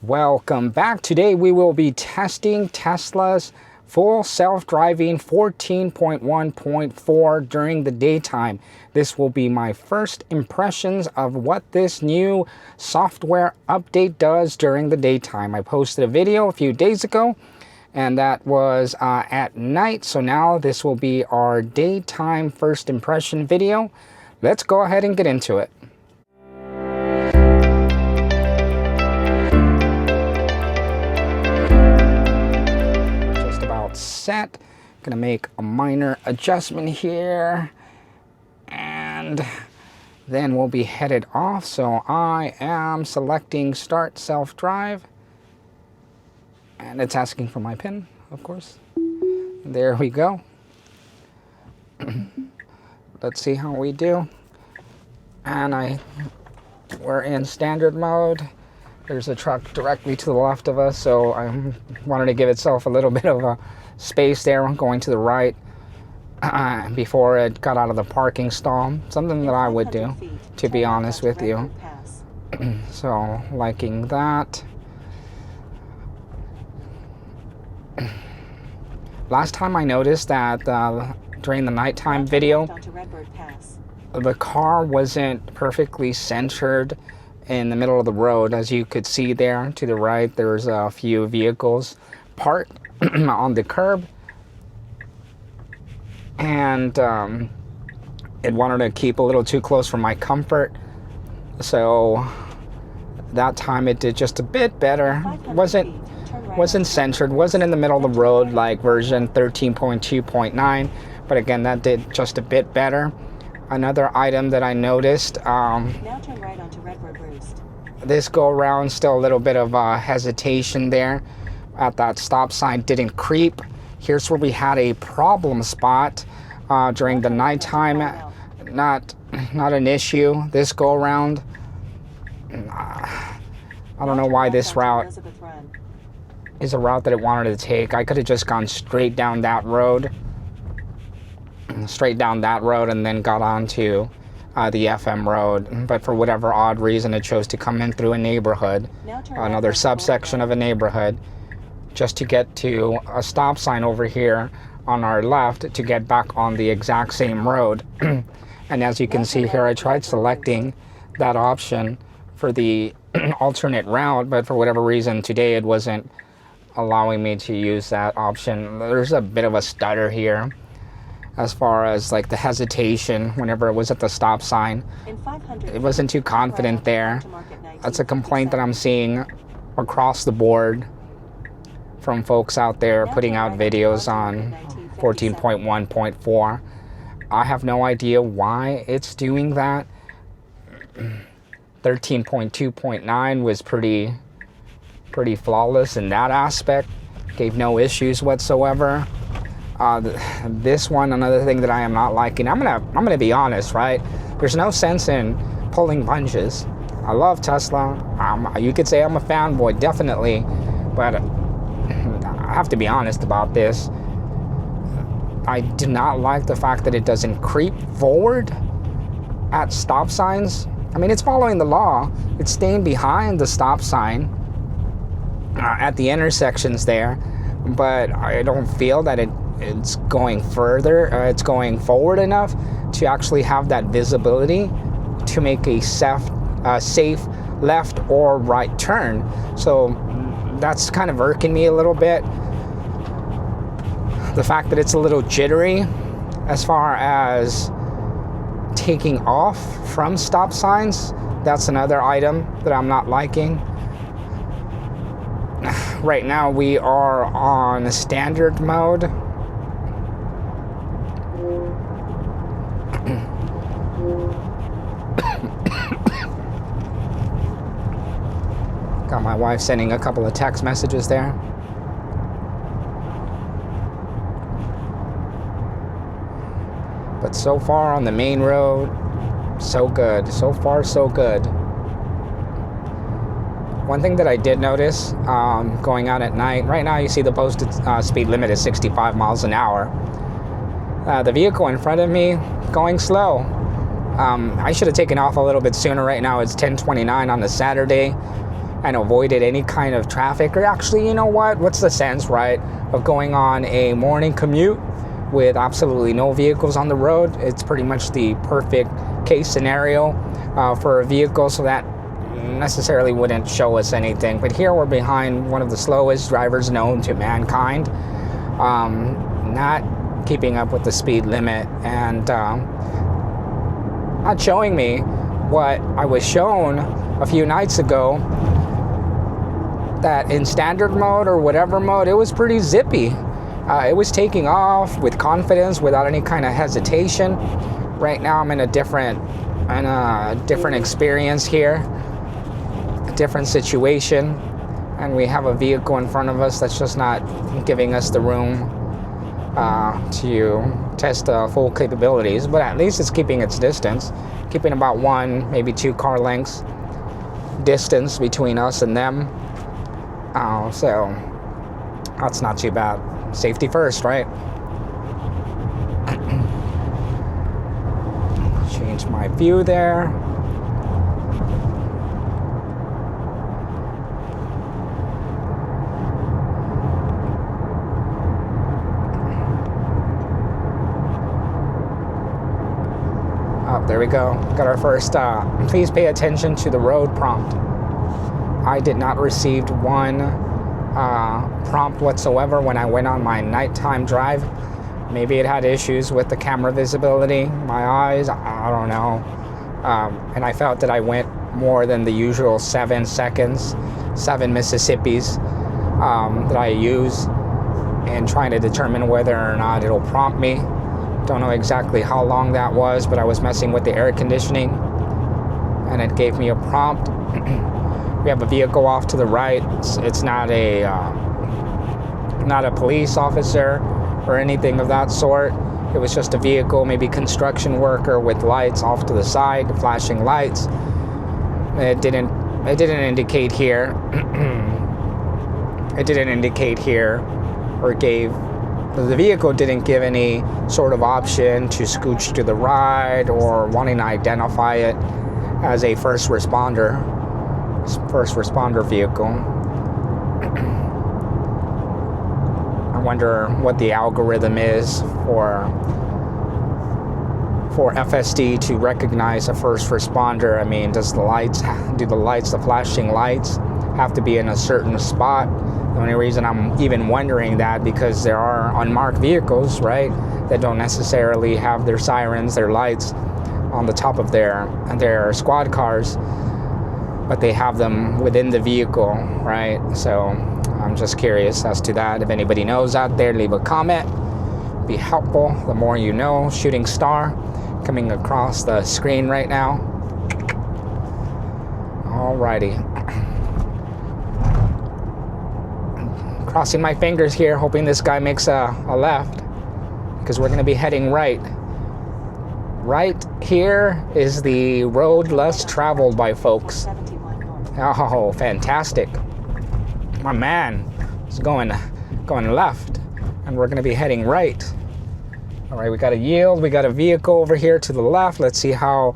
Welcome back. Today we will be testing Tesla's full self-driving 14.1.4 during the daytime. This will be my first impressions of what this new software update does during the daytime. I posted a video a few days ago and that was at night, so now this will be our daytime first impression video. Let's go ahead and get into it. Set. Gonna make a minor adjustment here and then we'll be headed off. So I am selecting start self-drive and it's asking for my PIN, of course. There we go. Let's see how we do. And we're in standard mode. There's a truck directly to the left of us, so I wanted to give itself a little bit of a space there going to the right before it got out of the parking stall. Something that I would do, to be honest with you. So, liking that. Last time I noticed that during the nighttime video, the car wasn't perfectly centered in the middle of the road. As you could see there to the right, there's a few vehicles parked on the curb, and it wanted to keep a little too close for my comfort, so that time it did just a bit better. Wasn't centered, wasn't in the middle of the road like version 13.2.9, but again, that did just a bit better. Another item that I noticed, now turn right onto Referral. This go around, still a little bit of hesitation there at that stop sign. Didn't creep. Here's where we had a problem spot during the nighttime. Not an issue this go around. I don't know why this route is a route that it wanted to take. I could have just gone straight down that road and then got onto the FM road, but for whatever odd reason it chose to come in through a neighborhood, another subsection of a neighborhood, just to get to a stop sign over here on our left to get back on the exact same road. And as you can see here, I tried selecting that option for the alternate route, but for whatever reason today it wasn't allowing me to use that option. There's a bit of a stutter here as far as like the hesitation whenever it was at the stop sign. It wasn't too confident there. That's a complaint that I'm seeing across the board from folks out there putting out videos on 14.1.4. I have no idea why it's doing that. 13.2.9 was pretty flawless in that aspect. Gave no issues whatsoever. This one, another thing that I am not liking, I'm gonna be honest, right? There's no sense in pulling punches. I love Tesla. You could say I'm a fanboy, definitely, but I have to be honest about this. I do not like the fact that it doesn't creep forward at stop signs. I mean, it's following the law. It's staying behind the stop sign at the intersections there, but I don't feel that it's going further, it's going forward enough to actually have that visibility to make a safe left or right turn. So that's kind of irking me a little bit. The fact that it's a little jittery as far as taking off from stop signs, that's another item that I'm not liking. Right now we are on standard mode. Got my wife sending a couple of text messages there. But so far on the main road, so good. So far, so good. One thing that I did notice going out at night, right now you see the posted speed limit is 65 miles an hour. The vehicle in front of me going slow. I should have taken off a little bit sooner. Right now it's 10:29 on a Saturday. and avoided any kind of traffic. Or actually, you know what? What's the sense, right, of going on a morning commute with absolutely no vehicles on the road? It's pretty much the perfect case scenario for a vehicle, so that necessarily wouldn't show us anything. But here we're behind one of the slowest drivers known to mankind, not keeping up with the speed limit, and not showing me what I was shown a few nights ago, that in standard mode or whatever mode, it was pretty zippy. It was taking off with confidence without any kind of hesitation. Right now I'm in a different experience here, a different situation, and we have a vehicle in front of us that's just not giving us the room to test the full capabilities. But at least it's keeping its distance, keeping about 1, maybe 2 car lengths distance between us and them. So that's not too bad. Safety first, right? Change my view there. Oh, there we go. Got our first, please pay attention to the road prompt. I did not receive one prompt whatsoever when I went on my nighttime drive. Maybe it had issues with the camera visibility, my eyes, I don't know. And I felt that I went more than the usual 7 seconds, 7 Mississippis that I use in trying to determine whether or not it'll prompt me. Don't know exactly how long that was, but I was messing with the air conditioning and it gave me a prompt. We have a vehicle off to the right. It's not a police officer or anything of that sort. It was just a vehicle, maybe construction worker with lights off to the side, flashing lights. It didn't indicate here. It didn't indicate here, or the vehicle didn't give any sort of option to scooch to the right or wanting to identify it as a first responder vehicle. I wonder what the algorithm is for FSD to recognize a first responder. I mean, do the flashing lights have to be in a certain spot? The only reason I'm even wondering that, because there are unmarked vehicles, right, that don't necessarily have their sirens, their lights on the top of their squad cars, but they have them within the vehicle, right? So I'm just curious as to that. If anybody knows out there, leave a comment. Be helpful. The more you know. Shooting star coming across the screen right now. Alrighty. Crossing my fingers here, hoping this guy makes a left, because we're going to be heading right. Right here is the road less traveled by folks. Oh, fantastic. My man is going left, and we're going to be heading right. All right, we got a yield. We got a vehicle over here to the left. Let's see how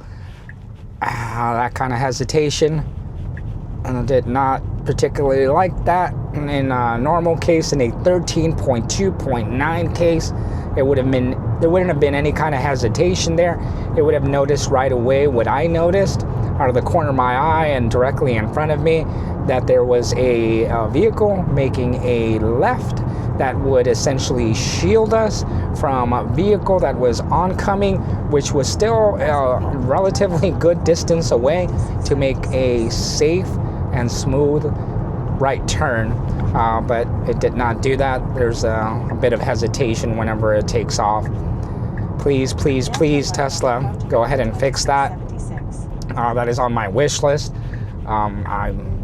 that kind of hesitation. And I did not particularly like that. In a normal case, in a 13.2.9 case, there wouldn't have been any kind of hesitation there. It would have noticed right away what I noticed out of the corner of my eye and directly in front of me, that there was a vehicle making a left that would essentially shield us from a vehicle that was oncoming, which was still a relatively good distance away, to make a safe and smooth right turn. But it did not do that. There's a bit of hesitation whenever it takes off. Please, please, please, Tesla, go ahead and fix that. That is on my wish list.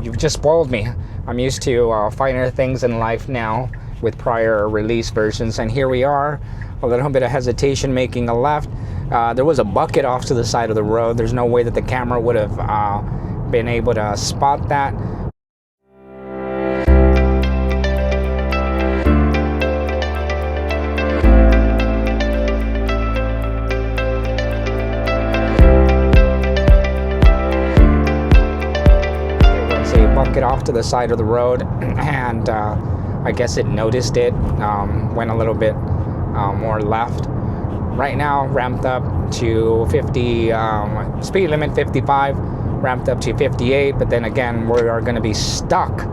You've just spoiled me. I'm used to finer things in life now with prior release versions, and here we are, a little bit of hesitation making a left. There was a bucket off to the side of the road. There's no way that the camera would have been able to spot that. it off to the side of the road, and I guess it noticed it, went a little bit more left. Right now, ramped up to 50, speed limit 55, ramped up to 58, but then again, we are going to be stuck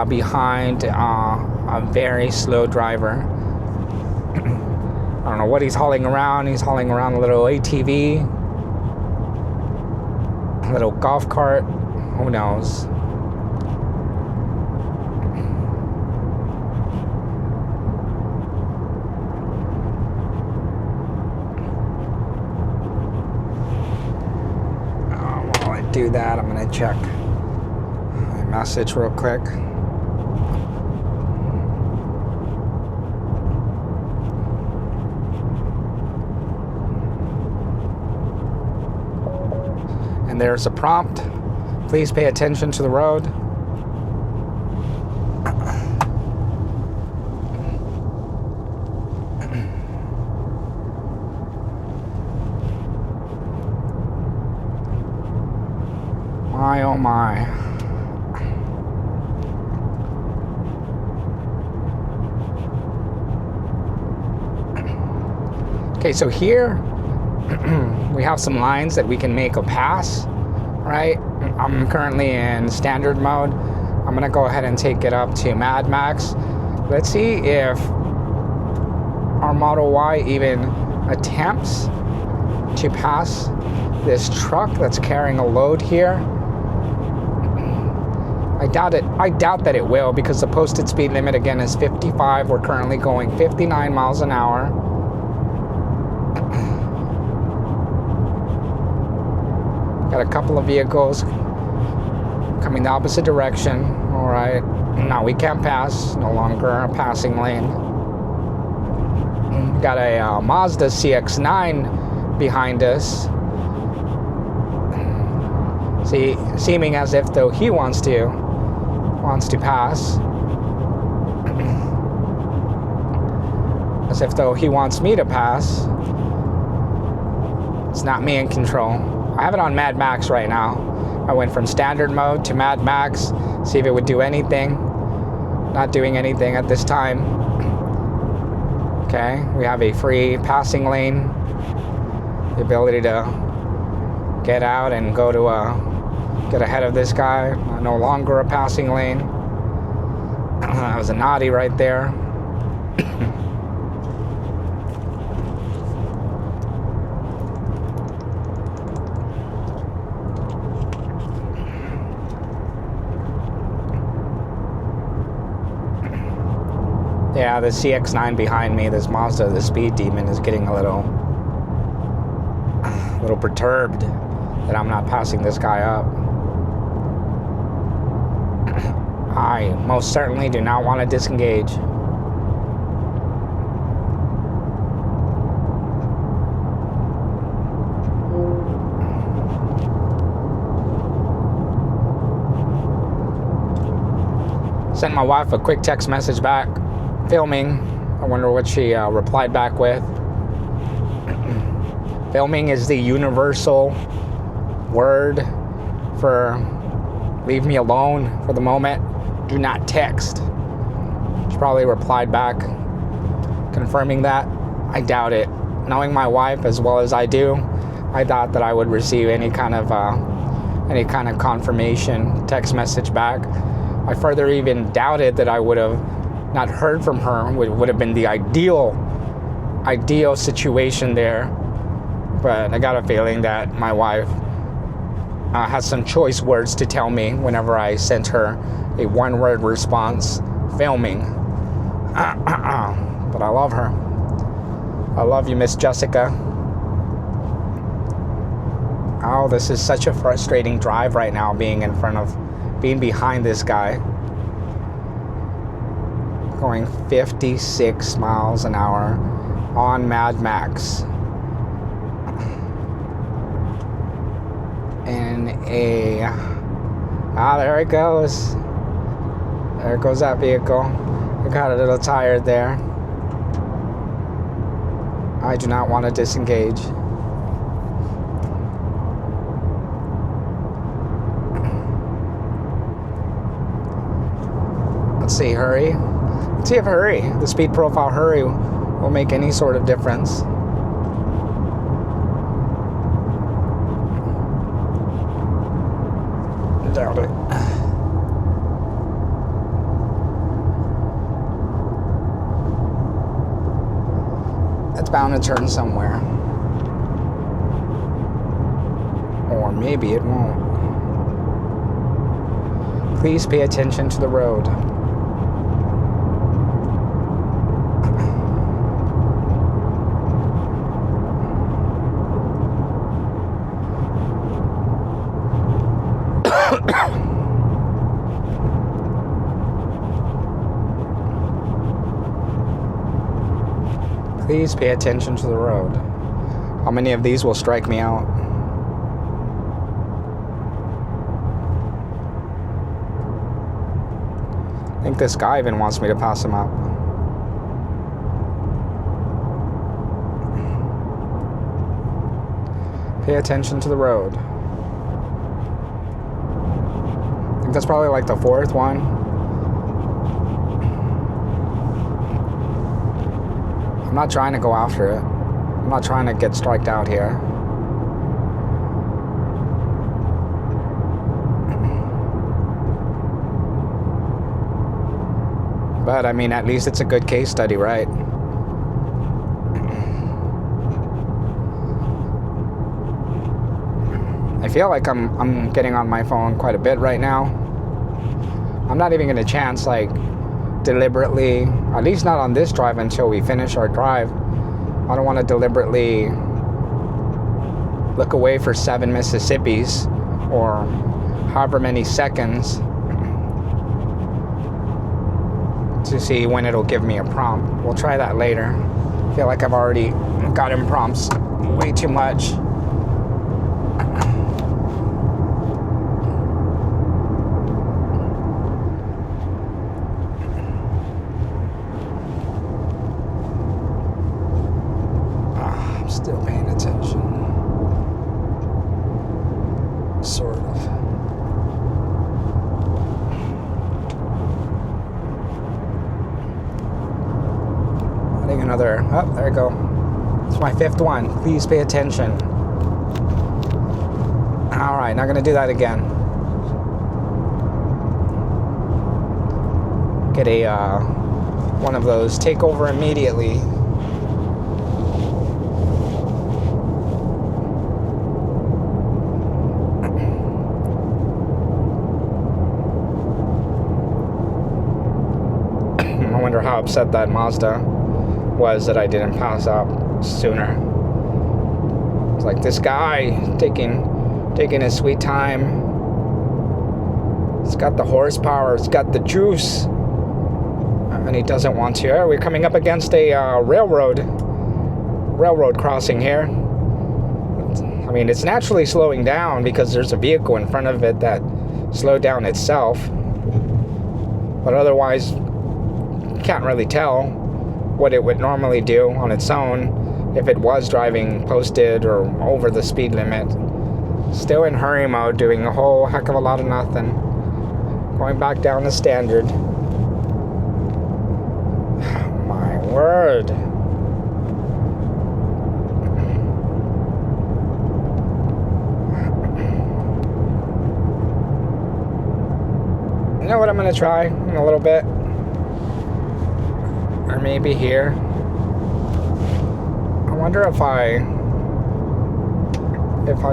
behind a very slow driver. I don't know what he's hauling around. He's hauling around a little ATV, a little golf cart, who knows. While I do that, I'm going to check my message real quick. And there's a prompt. Please pay attention to the road. My oh my. Okay, so here we have some lines that we can make a pass, right? I'm currently in standard mode. I'm gonna go ahead and take it up to Mad Max. Let's see if our Model Y even attempts to pass this truck that's carrying a load here. I doubt it. I doubt that it will, because the posted speed limit again is 55. We're currently going 59 miles an hour. Got a couple of vehicles coming the opposite direction. All right, now we can't pass. No longer a passing lane. Got a Mazda CX-9 behind us. See, seeming as if though he wants to pass. As if though he wants me to pass. It's not me in control. I have it on Mad Max right now. I went from standard mode to Mad Max, see if it would do anything. Not doing anything at this time. Okay, we have a free passing lane. The ability to get out and go to get ahead of this guy. No longer a passing lane. That was a naughty right there. Yeah, the CX-9 behind me, this Mazda, the Speed Demon, is getting a little perturbed that I'm not passing this guy up. I most certainly do not want to disengage. Sent my wife a quick text message back. Filming. I wonder what she replied back with. Filming is the universal word for leave me alone for the moment. Do not text. She probably replied back confirming that. I doubt it. Knowing my wife as well as I do, I thought that I would receive any kind of confirmation text message back. I further even doubted that I would have not heard from her. Would have been the ideal situation there. But I got a feeling that my wife has some choice words to tell me whenever I sent her a one-word response, filming. But I love her. I love you, Miss Jessica. Oh, this is such a frustrating drive right now, being behind this guy. Going 56 miles an hour on Mad Max. There it goes. There goes that vehicle. I got a little tired there. I do not want to disengage. Let's see, hurry. Let's see if hurry, the speed profile hurry, will make any sort of difference. Doubt it. It's bound to turn somewhere. Or maybe it won't. Please pay attention to the road. Please pay attention to the road. How many of these will strike me out? I think this guy even wants me to pass him up. Pay attention to the road. I think that's probably like the fourth one. I'm not trying to go after it. I'm not trying to get striked out here. But I mean, at least it's a good case study, right? I feel like I'm getting on my phone quite a bit right now. I'm not even gonna chance like deliberately, at least not on this drive until we finish our drive. I don't want to deliberately look away for 7 Mississippis or however many seconds to see when it'll give me a prompt. We'll try that later. I feel like I've already gotten prompts way too much. Still paying attention. Sort of. Adding another. Oh, there we go. It's my 5th one. Please pay attention. Alright, not gonna do that again. Get a one of those take over immediately. I wonder how upset that Mazda was that I didn't pass up sooner. It's like this guy taking his sweet time. He's got the horsepower, he's got the juice, and he doesn't want to. Oh, we're coming up against a railroad crossing here. I mean, it's naturally slowing down because there's a vehicle in front of it that slowed down itself. But otherwise, can't really tell what it would normally do on its own if it was driving posted or over the speed limit. Still in hurry mode, doing a whole heck of a lot of nothing. Going back down to standard. My word. You know what I'm gonna try in a little bit? Or maybe here. I wonder if I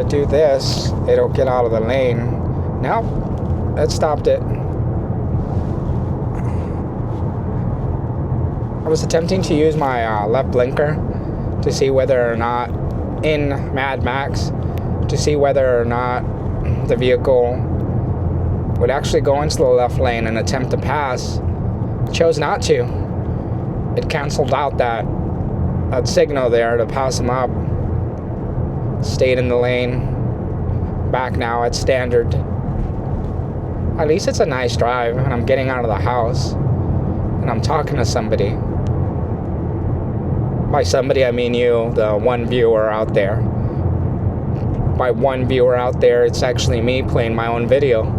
do this, it'll get out of the lane. Nope, it stopped it. I was attempting to use my left blinker to see whether or not, in Mad Max, to see whether or not the vehicle would actually go into the left lane and attempt to pass. It chose not to. It canceled out that signal there to pass him up. Stayed in the lane. Back now at standard. At least it's a nice drive, and I'm getting out of the house and I'm talking to somebody. By somebody I mean you, the one viewer out there. By one viewer out there, it's actually me playing my own video.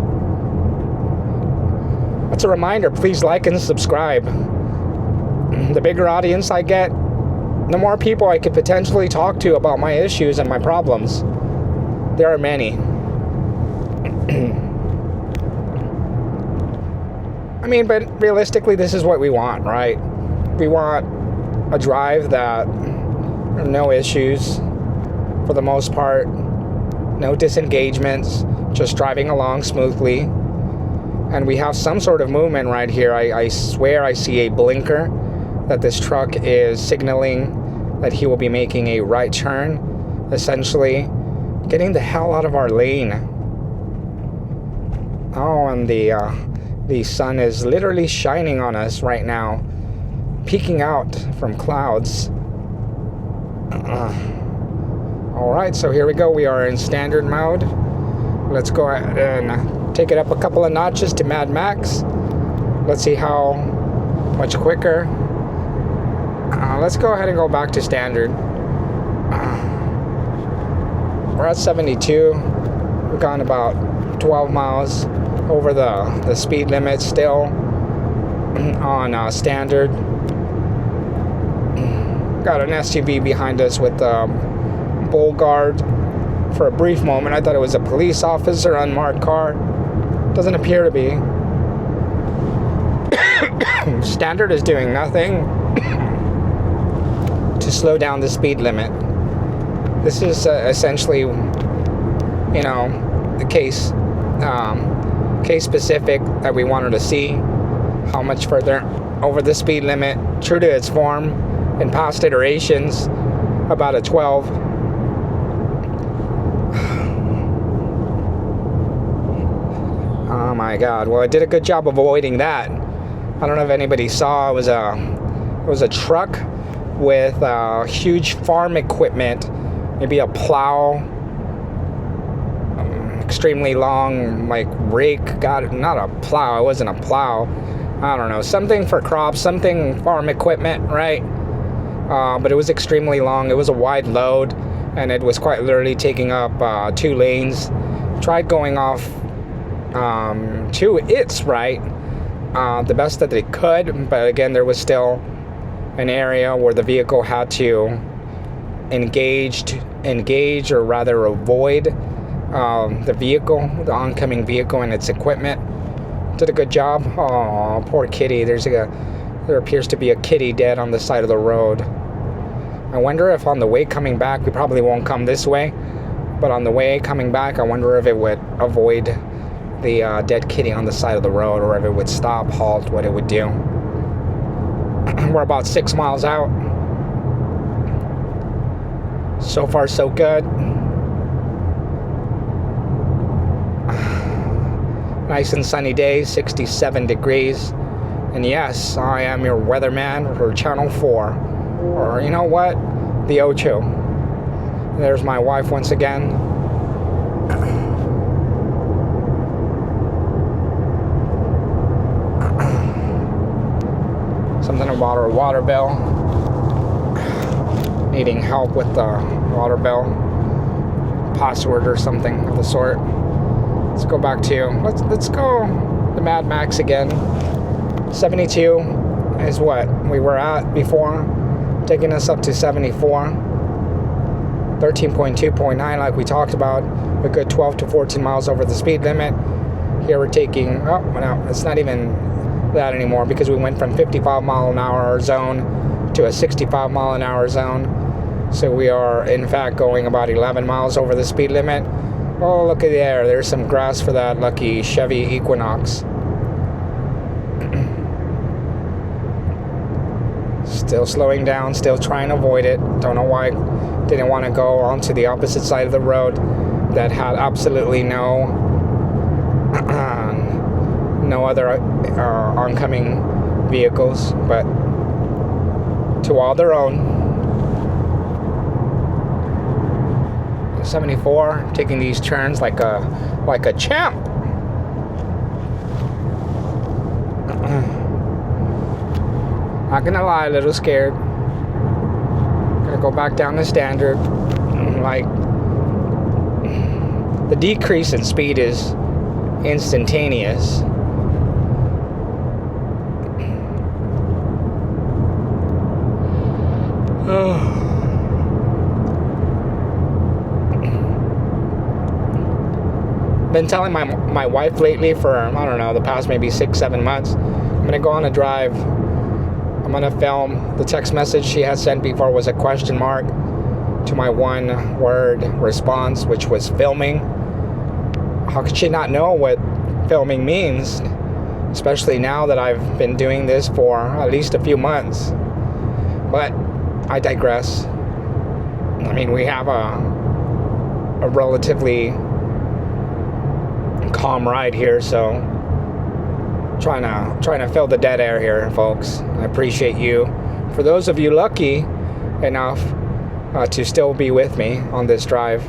That's a reminder, please like and subscribe. The bigger audience I get, the more people I could potentially talk to about my issues and my problems. There are many. I mean, but realistically, this is what we want, right? We want a drive that no issues for the most part, no disengagements, just driving along smoothly. And we have some sort of movement right here. I swear I see a blinker that this truck is signaling that he will be making a right turn, essentially getting the hell out of our lane. Oh, and the sun is literally shining on us right now, peeking out from clouds. All right, so here we go. We are in standard mode. Let's go ahead and take it up a couple of notches to Mad Max. Let's see how much quicker. Let's go ahead and go back to standard. We're at 72. We've gone about 12 miles over the speed limit still on standard. Got an SUV behind us with bull guard. For a brief moment, I thought it was a police officer, unmarked car. Doesn't appear to be. Standard is doing nothing to slow down the speed limit. This is essentially, you know, the case specific that we wanted to see. How much further over the speed limit, true to its form in past iterations, about a 12. Oh my God! Well, I did a good job of avoiding that. I don't know if anybody saw. It was a truck with huge farm equipment, maybe a plow, extremely long like rake. God, not a plow. It wasn't a plow. I don't know, something for crops, something farm equipment, right? But it was extremely long. It was a wide load, and it was quite literally taking up 2 lanes. Tried going off to its right, the best that they could, but again, there was still an area where the vehicle had to engage, or rather avoid the oncoming vehicle and its equipment. Did a good job. Oh, poor kitty. There appears to be a kitty dead on the side of the road. I wonder if on the way coming back, we probably won't come this way, but on the way coming back, I wonder if it would avoid the dead kitty on the side of the road, or if it would stop, halt, what it would do. We're about 6 miles out. So far, so good. Nice and sunny day, 67 degrees. And yes, I am your weatherman for Channel 4. Or, you know what? The Ocho. There's my wife once again. Something about her water bill. Needing help with the water bill. Password or something of the sort. Let's go back to, let's go to Mad Max again. 72 is what we were at before, taking us up to 74. 13.2.9 like we talked about, a good 12 to 14 miles over the speed limit. Here we're taking, oh no, it's not even that anymore, because we went from 55 mile an hour zone to a 65 mile an hour zone. So we are in fact going about 11 miles over the speed limit. Oh, look at there. There's some grass for that lucky Chevy Equinox. Still slowing down, still trying to avoid it. Don't know why. Didn't want to go onto the opposite side of the road that had absolutely no other oncoming vehicles, but to all their own. 74, taking these turns like a champ. Not gonna lie, a little scared. Gonna go back down to standard. Like, the decrease in speed is instantaneous. been telling my wife lately for, I don't know, the past maybe 6-7 months, I'm going to go on a drive. I'm going to film. The text message she had sent before was a question mark to my one word response, which was filming. How could she not know what filming means? Especially now that I've been doing this for at least a few months. But I digress. I mean, we have a relatively calm ride here, so trying to fill the dead air here, folks. I appreciate you. For those of you lucky enough to still be with me on this drive.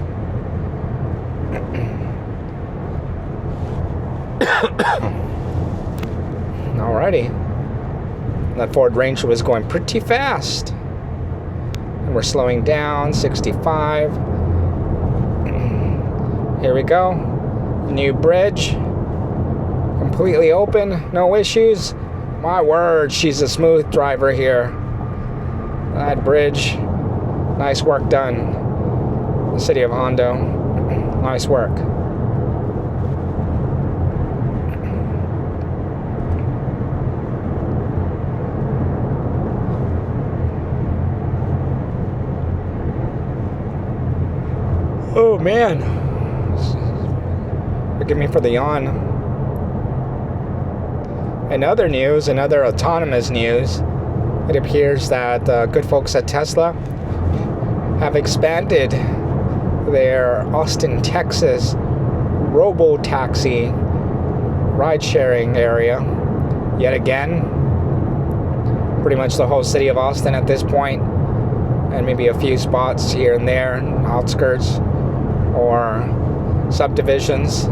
Alrighty. That Ford Ranger was going pretty fast. And we're slowing down, 65. Here we go. New bridge. Completely open, no issues. My word, she's a smooth driver here. That bridge, nice work done. The city of Hondo, nice work. Oh man, forgive me for the yawn. In other news, in other autonomous news, it appears that good folks at Tesla have expanded their Austin, Texas robo-taxi ride-sharing area yet again. Pretty much the whole city of Austin at this point, and maybe a few spots here and there, outskirts or subdivisions.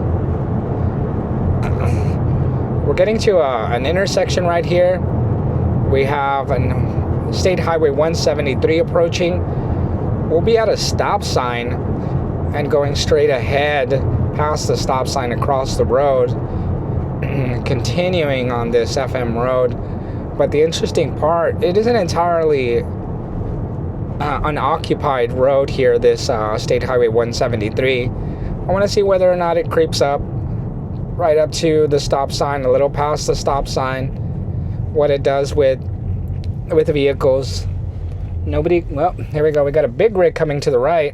We're getting to an intersection right here. We have State Highway 173 approaching. We'll be at a stop sign and going straight ahead past the stop sign across the road, continuing on this FM road. But the interesting part, it isn't entirely unoccupied road here, this State Highway 173. I want to see whether or not it creeps up right up to the stop sign, a little past the stop sign, what it does with the vehicles. Nobody, well, here we go. We got a big rig coming to the right.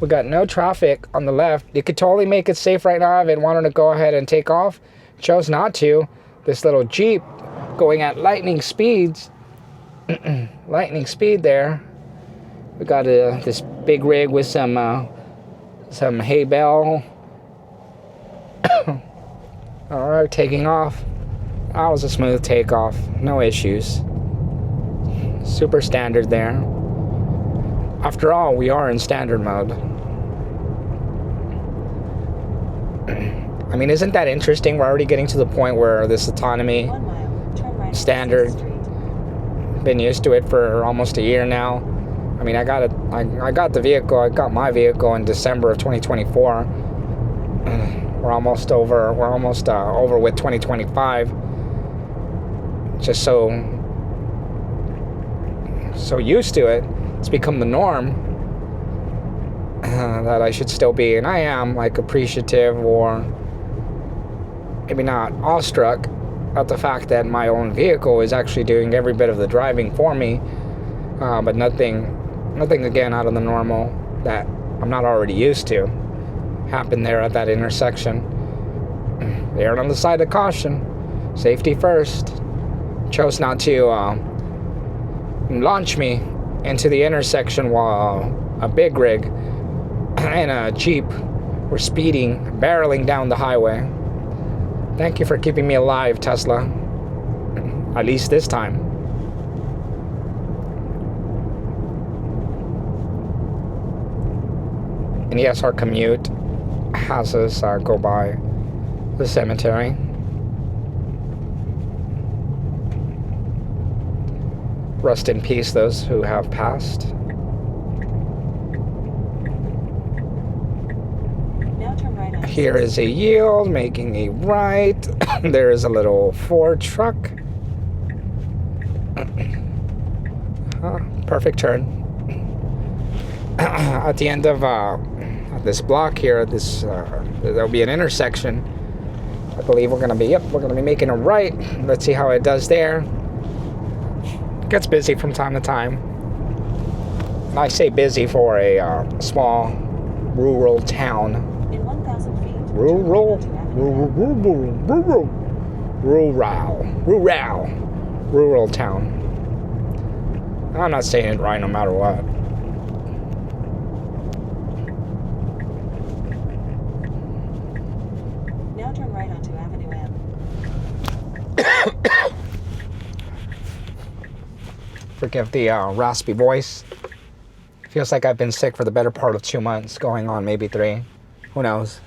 We got no traffic on the left. You could totally make it safe right now if it wanted to go ahead and take off. Chose not to. This little Jeep going at lightning speeds. Lightning speed there. We got this big rig with some hay bale. Alright, taking off. That was a smooth takeoff. No issues. Super standard there. After all, we are in standard mode. I mean, isn't that interesting? We're already getting to the point where this autonomy 1 mile, turn right standard, been used to it for almost a year now. I mean, I got the vehicle. I got my vehicle in December of 2024. We're almost over with 2025. Just so used to it, it's become the norm that I should still be, and I am, like, appreciative or maybe not awestruck at the fact that my own vehicle is actually doing every bit of the driving for me, but nothing again out of the normal that I'm not already used to happened there at that intersection. Err on the side of caution, safety first. Chose not to launch me into the intersection while a big rig and a Jeep were speeding, barreling down the highway. Thank you for keeping me alive, Tesla. At least this time. And yes, our commute has us go by the cemetery. Rest in peace, those who have passed. Now turn right on. Here is a yield, making a right. There is a little Ford truck. Perfect turn. At the end of this block here, this there'll be an intersection. I believe we're gonna be making a right. Let's see how it does there. Gets busy from time to time. And I say busy for a small rural town. In 1,000 feet. Rural town. I'm not saying it right no matter what. Now turn right onto Avenue M. Forgive the raspy voice. Feels like I've been sick for the better part of 2 months, going on maybe 3. Who knows?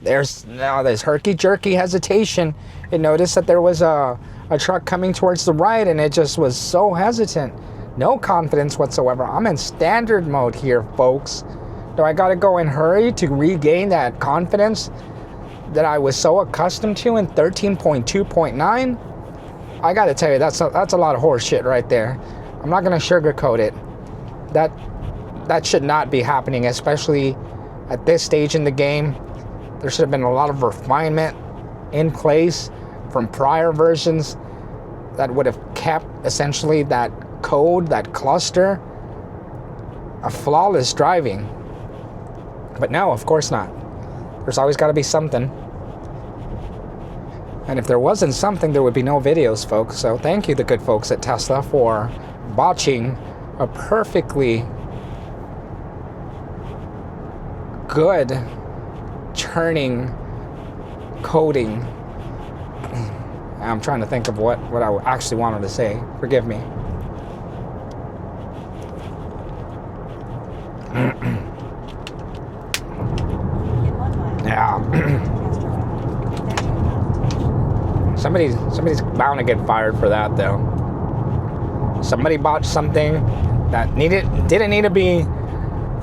There's herky-jerky hesitation. It noticed that there was a truck coming towards the right, and it just was so hesitant. No confidence whatsoever. I'm in standard mode here, folks. Do I gotta go and hurry to regain that confidence that I was so accustomed to in 13.2.9? I gotta tell you, that's a lot of horse shit right there. I'm not gonna sugarcoat it. That should not be happening, especially at this stage in the game. There should have been a lot of refinement in place from prior versions that would have kept essentially that code, that cluster, of flawless driving. But no, of course not. There's always got to be something. And if there wasn't something, there would be no videos, folks. So thank you, the good folks at Tesla, for botching a perfectly good turning coding. I'm trying to think of what I actually wanted to say. Forgive me. In 1 mile. Yeah. Somebody's bound to get fired for that, though. Somebody bought something that didn't need to be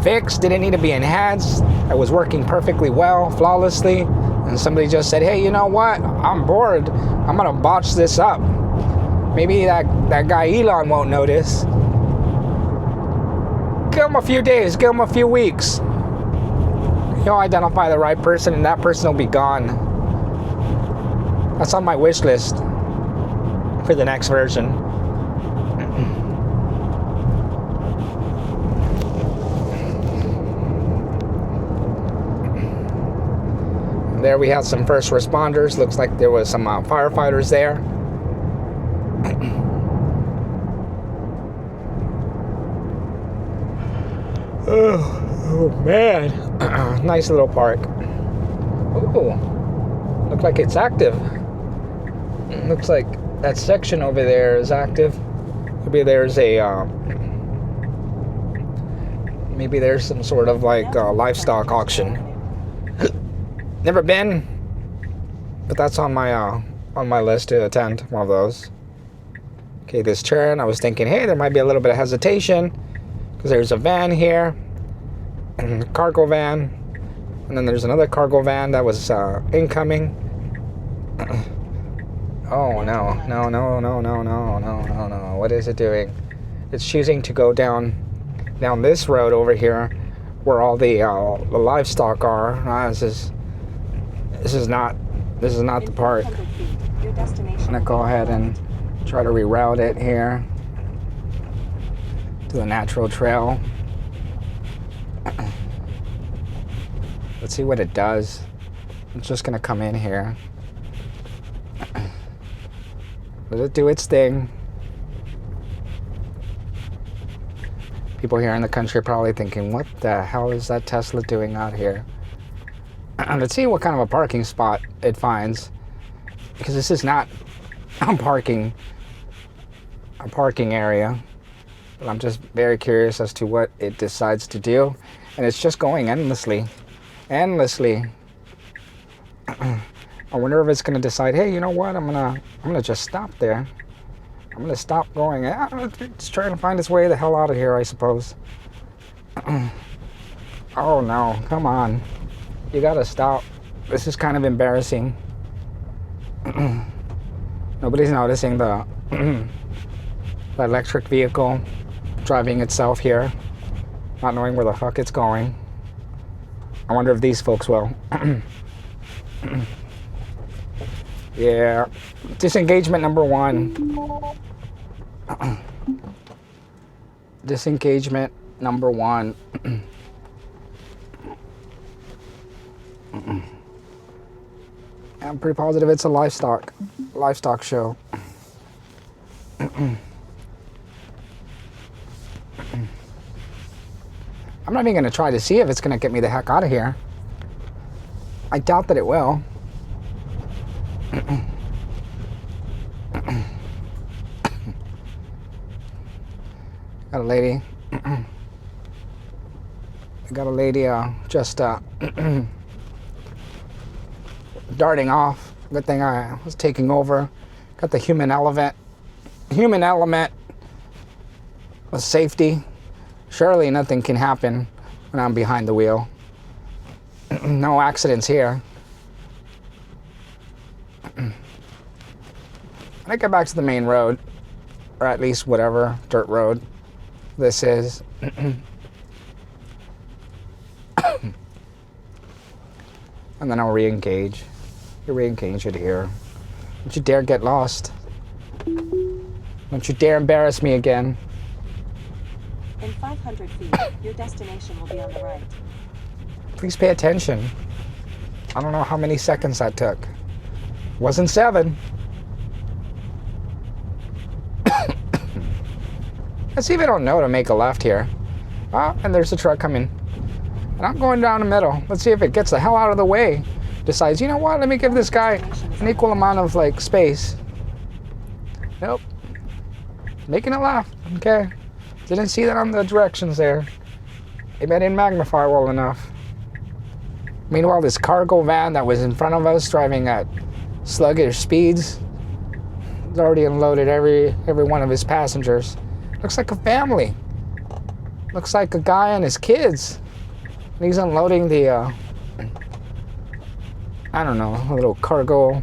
fixed, didn't need to be enhanced, that was working perfectly well, flawlessly, and somebody just said, hey, you know what? I'm bored. I'm gonna botch this up. Maybe that guy Elon won't notice. Give him a few days, give him a few weeks. He'll identify the right person, and that person will be gone. That's on my wish list for the next version. There we have some first responders. Looks like there was some firefighters there. Oh man. Nice little park. Ooh. Looks like it's active. Looks like that section over there is active. Maybe there's some sort of like livestock auction. Never been, but that's on my list to attend one of those. Okay, this turn, I was thinking, hey, there might be a little bit of hesitation because there's a van here, and a cargo van, and then there's another cargo van that was incoming. Oh no! What is it doing? It's choosing to go down this road over here, where all the livestock are. This is not the part. I'm gonna go ahead and try to reroute it here to the natural trail. Let's see what it does. It's just gonna come in here. Let it do its thing. People here in the country are probably thinking, what the hell is that Tesla doing out here? Let's see what kind of a parking spot it finds, because this is not a parking area, but I'm just very curious as to what it decides to do, and it's just going endlessly. I wonder if it's going to decide, hey, you know what, I'm gonna just stop there. I'm gonna stop going. It's trying to find its way the hell out of here, I suppose. Oh no, come on. You gotta stop. This is kind of embarrassing. Nobody's noticing the electric vehicle driving itself here, not knowing where the fuck it's going. I wonder if these folks will. Yeah. Disengagement number 1. Disengagement number 1. I'm pretty positive it's a livestock show. I'm not even going to try to see if it's going to get me the heck out of here. I doubt that it will. Got a lady. I got a lady just darting off. Good thing I was taking over. Got the human element. Human element of safety. Surely nothing can happen when I'm behind the wheel. No accidents here. I get back to the main road, or at least whatever dirt road this is. And then I'll re-engage. You re-engage it here. Don't you dare get lost. Don't you dare embarrass me again. In 500 feet, your destination will be on the right. Please pay attention. I don't know how many seconds that took. Wasn't 7. Let's see if I don't know to make a left here. Oh, and there's a truck coming. And I'm going down the middle. Let's see if it gets the hell out of the way. Decides, you know what, let me give this guy an equal amount of like space. Nope. Making a left. Okay. Didn't see that on the directions there. Maybe I didn't magnify well enough. Meanwhile, this cargo van that was in front of us driving at sluggish speeds has already unloaded every one of his passengers. Looks like a family. Looks like a guy and his kids. And he's unloading the, I don't know, a little cargo